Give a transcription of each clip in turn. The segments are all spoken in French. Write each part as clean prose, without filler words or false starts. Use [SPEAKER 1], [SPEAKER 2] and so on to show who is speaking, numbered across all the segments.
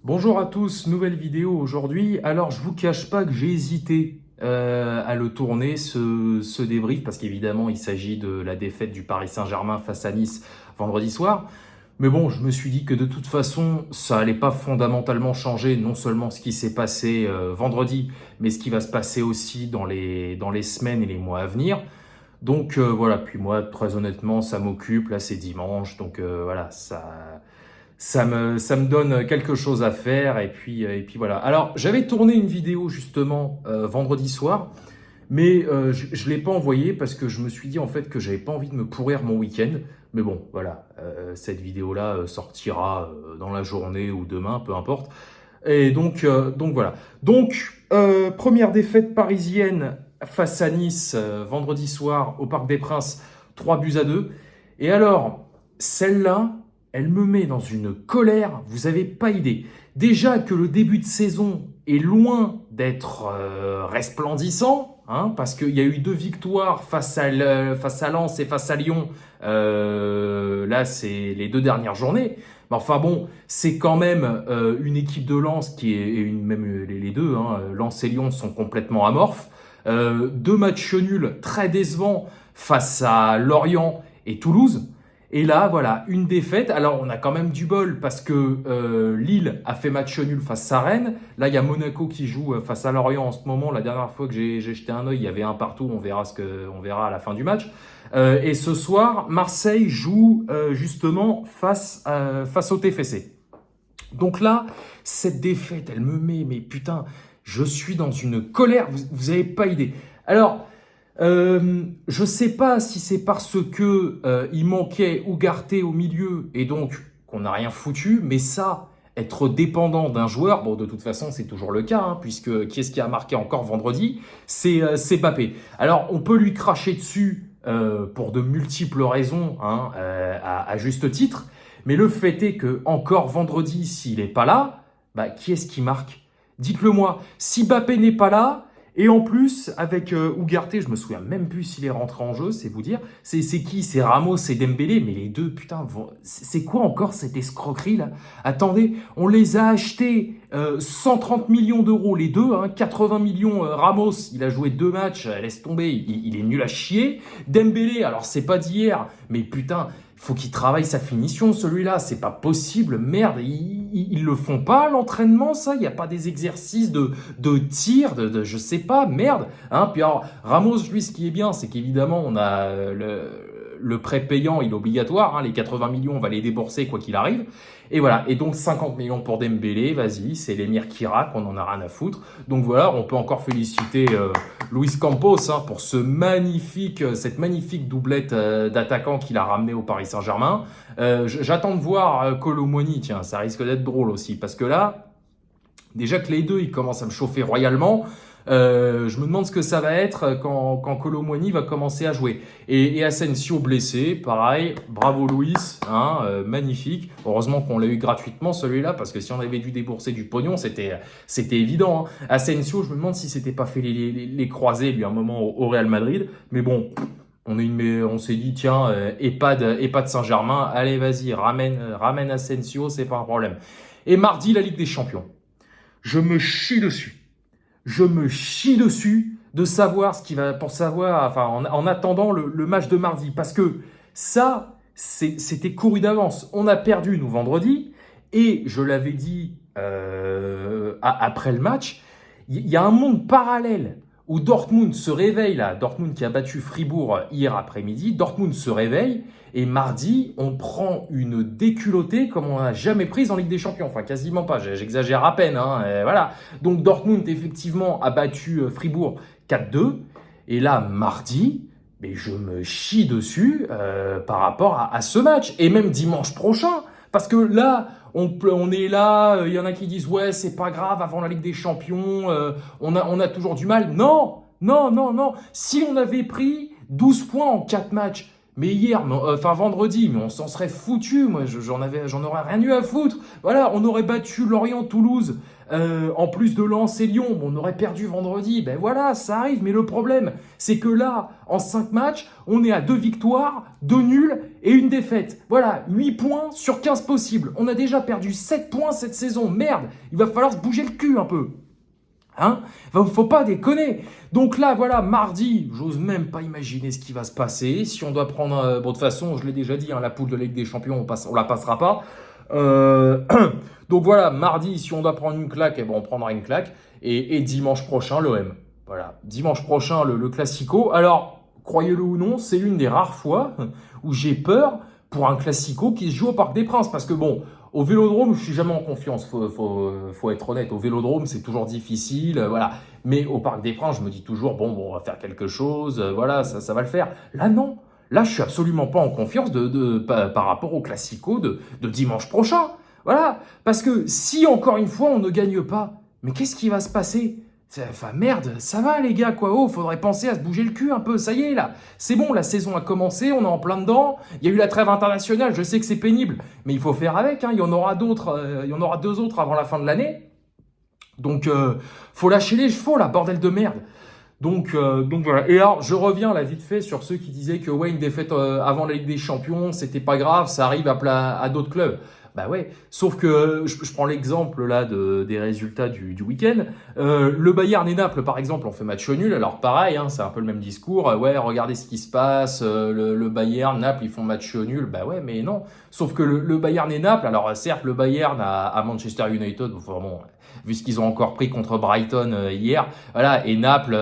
[SPEAKER 1] Bonjour à tous, nouvelle vidéo aujourd'hui. Alors je vous cache pas que j'ai hésité à le tourner ce débrief parce qu'évidemment il s'agit de la défaite du Paris Saint-Germain face à Nice vendredi soir. Mais bon, je me suis dit que de toute façon ça allait pas fondamentalement changer non seulement ce qui s'est passé vendredi, mais ce qui va se passer aussi dans les semaines et les mois à venir. Donc voilà, puis moi très honnêtement ça m'occupe, là c'est dimanche, donc voilà, ça me donne quelque chose à faire et puis voilà. Alors j'avais tourné une vidéo justement vendredi soir, mais je l'ai pas envoyée parce que je me suis dit en fait que j'avais pas envie de me pourrir mon week-end. Mais bon, voilà, cette vidéo-là sortira dans la journée ou demain, peu importe. Et donc voilà. Donc première défaite parisienne face à Nice vendredi soir au Parc des Princes, 3-2. Et alors, celle-là, elle me met dans une colère, vous n'avez pas idée. Déjà que le début de saison est loin d'être resplendissant, hein, parce qu'il y a eu 2 victoires face à Lens et face à Lyon. Là, c'est les 2 dernières journées. Mais enfin bon, c'est quand même une équipe de Lens qui est, et même les deux, hein, Lens et Lyon sont complètement amorphes. 2 matchs nuls très décevants face à Lorient et Toulouse. Et là, voilà, une défaite. Alors, on a quand même du bol parce que Lille a fait match nul face à Rennes. Là, il y a Monaco qui joue face à Lorient en ce moment. La dernière fois que j'ai jeté un œil, il y avait un partout. On verra à la fin du match. Et ce soir, Marseille joue justement face au TFC. Donc là, cette défaite, elle me met, mais putain, je suis dans une colère. Vous avez pas idée. Alors. Je sais pas si c'est parce que il manquait Ugarte au milieu et donc qu'on n'a rien foutu, mais ça, être dépendant d'un joueur, bon de toute façon c'est toujours le cas, hein, puisque qui est-ce qui a marqué encore vendredi? C'est Mbappé. Alors on peut lui cracher dessus pour de multiples raisons, hein, à juste titre, mais le fait est que encore vendredi, s'il est pas là, bah qui est-ce qui marque? Dites-le moi. Si Mbappé n'est pas là. Et en plus, avec Ugarte, je me souviens même plus s'il est rentré en jeu, c'est vous dire. C'est qui? C'est Ramos et Dembélé, mais les deux, putain, c'est quoi encore cette escroquerie là? Attendez, on les a achetés 130 millions d'euros les deux, hein, 80 millions Ramos, il a joué 2 matchs, laisse tomber, il est nul à chier. Dembélé, alors c'est pas d'hier, mais putain, faut qu'il travaille sa finition, celui-là. C'est pas possible. Merde, ils le font pas, l'entraînement, ça. Il n'y a pas des exercices de tir, je sais pas, merde. Hein. Puis alors, Ramos, lui, ce qui est bien, c'est qu'évidemment, on a le prêt payant, il est obligatoire. Hein. Les 80 millions, on va les débourser quoi qu'il arrive. Et voilà. Et donc, 50 millions pour Dembélé, vas-y, c'est l'émir Kirak, on en a rien à foutre. Donc voilà, on peut encore féliciter Luis Campos, hein, pour cette magnifique doublette d'attaquant qu'il a ramené au Paris Saint-Germain. J'attends de voir Kolo Muani, tiens, ça risque d'être drôle aussi, parce que là, déjà que les deux, ils commencent à me chauffer royalement. Je me demande ce que ça va être quand Kolo Muani va commencer à jouer. Et Asensio blessé, pareil, bravo Luis, hein, magnifique. Heureusement qu'on l'a eu gratuitement celui-là, parce que si on avait dû débourser du pognon, c'était évident. Hein. Asensio, je me demande si s'était pas fait les croisés lui un moment au Real Madrid. Mais bon, on s'est dit, tiens, EHPAD Saint-Germain, allez vas-y, ramène Asensio, c'est pas un problème. Et mardi, la Ligue des Champions. Je me chie dessus. Je me chie dessus de savoir ce qui va, pour savoir, enfin, en attendant le match de mardi. Parce que ça, c'était couru d'avance. On a perdu, nous, vendredi. Et je l'avais dit après le match, il y a un monde parallèle où Dortmund se réveille, là, Dortmund qui a battu Fribourg hier après-midi, Dortmund se réveille, et mardi, on prend une déculottée comme on n'a jamais prise en Ligue des Champions. Enfin, quasiment pas, j'exagère à peine, hein, voilà. Donc Dortmund, effectivement, a battu Fribourg 4-2, et là, mardi, mais je me chie dessus par rapport à ce match, et même dimanche prochain, parce que là, on est là, il y en a qui disent ouais c'est pas grave avant la Ligue des Champions, on a toujours du mal. Non, non, non, non. Si on avait pris 12 points en 4 matchs, Mais hier, enfin vendredi, mais on s'en serait foutu. Moi, j'en aurais rien eu à foutre. Voilà, on aurait battu Lorient, Toulouse, en plus de Lens et Lyon. Bon, on aurait perdu vendredi. Ben voilà, ça arrive. Mais le problème, c'est que là, en 5 matchs, on est à 2 victoires, 2 nuls et une défaite. Voilà, 8 points sur 15 possibles. On a déjà perdu 7 points cette saison. Merde, il va falloir se bouger le cul un peu. Hein? Faut pas déconner. Donc là, voilà, mardi, j'ose même pas imaginer ce qui va se passer. Si on doit prendre, bon, de toute façon, je l'ai déjà dit, hein, la poule de Ligue des Champions, on la passera pas. Euh, donc voilà, mardi, si on doit prendre une claque, eh ben, on prendra une claque. Et dimanche prochain, l'OM. Voilà, dimanche prochain, le Classico. Alors, croyez-le ou non, c'est une des rares fois où j'ai peur pour un Classico qui se joue au Parc des Princes. Parce que bon, au Vélodrome, je suis jamais en confiance, faut être honnête. Au Vélodrome, c'est toujours difficile, voilà. Mais au Parc des Princes, je me dis toujours, bon, on va faire quelque chose, voilà, ça va le faire. Là, non. Là, je suis absolument pas en confiance par rapport au Classico de dimanche prochain. Voilà. Parce que si, encore une fois, on ne gagne pas, mais qu'est-ce qui va se passer? Enfin, merde, ça va les gars, quoi. Oh, faudrait penser à se bouger le cul un peu. Ça y est, là. C'est bon, la saison a commencé, on est en plein dedans. Il y a eu la trêve internationale, je sais que c'est pénible, mais il faut faire avec, hein. Il y en aura d'autres, il y en aura 2 autres avant la fin de l'année. Donc, faut lâcher les chevaux, là, bordel de merde. Donc voilà. Et alors, je reviens là vite fait sur ceux qui disaient que ouais, une défaite avant la Ligue des Champions, c'était pas grave, ça arrive à d'autres clubs. Bah ouais, sauf que je prends l'exemple là des résultats du week-end. Le Bayern et Naples, par exemple, ont fait match nul. Alors pareil, hein, c'est un peu le même discours. Ouais, regardez ce qui se passe. Le Bayern, Naples, ils font match nul. Bah ouais, mais non. Sauf que le Bayern et Naples, alors certes, le Bayern à Manchester United, bon, vu ce qu'ils ont encore pris contre Brighton hier, voilà. Et Naples,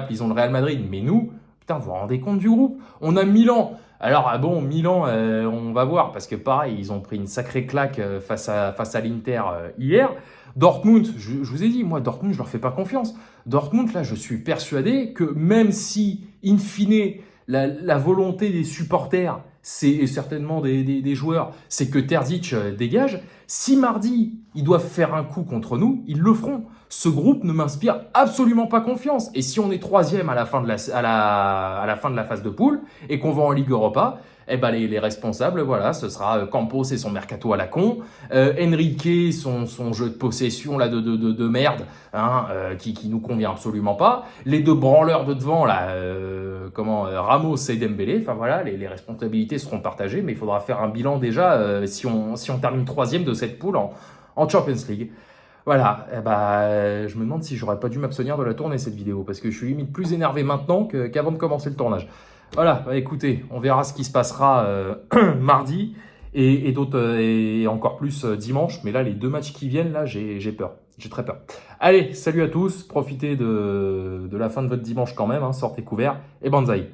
[SPEAKER 1] ils ont le Real Madrid. Mais nous, putain, vous vous rendez compte du groupe? On a Milan. Alors, ah bon, Milan, on va voir, parce que pareil, ils ont pris une sacrée claque face à l'Inter hier. Dortmund, je vous ai dit, moi, Dortmund, je leur fais pas confiance. Dortmund, là, je suis persuadé que même si, in fine, la volonté des supporters, et certainement des joueurs, c'est que Terzic dégage, si mardi, ils doivent faire un coup contre nous, ils le feront. Ce groupe ne m'inspire absolument pas confiance. Et si on est 3e à la fin de à la fin de la phase de poule et qu'on va en Ligue Europa, eh ben les responsables, voilà, ce sera Campos et son mercato à la con, Enrique, son jeu de possession là de merde, hein, qui nous convient absolument pas, les 2 branleurs de devant là, Ramos et Dembélé, enfin voilà, les responsabilités seront partagées, mais il faudra faire un bilan déjà si on termine 3e de cette poule en Champions League. Voilà, eh ben, je me demande si j'aurais pas dû m'abstenir de la tourner cette vidéo, parce que je suis limite plus énervé maintenant qu'avant de commencer le tournage. Voilà, bah, écoutez, on verra ce qui se passera mardi et d'autres et encore plus dimanche, mais là les 2 matchs qui viennent, là j'ai peur, j'ai très peur. Allez, salut à tous, profitez de la fin de votre dimanche quand même, hein, sortez couverts et banzai.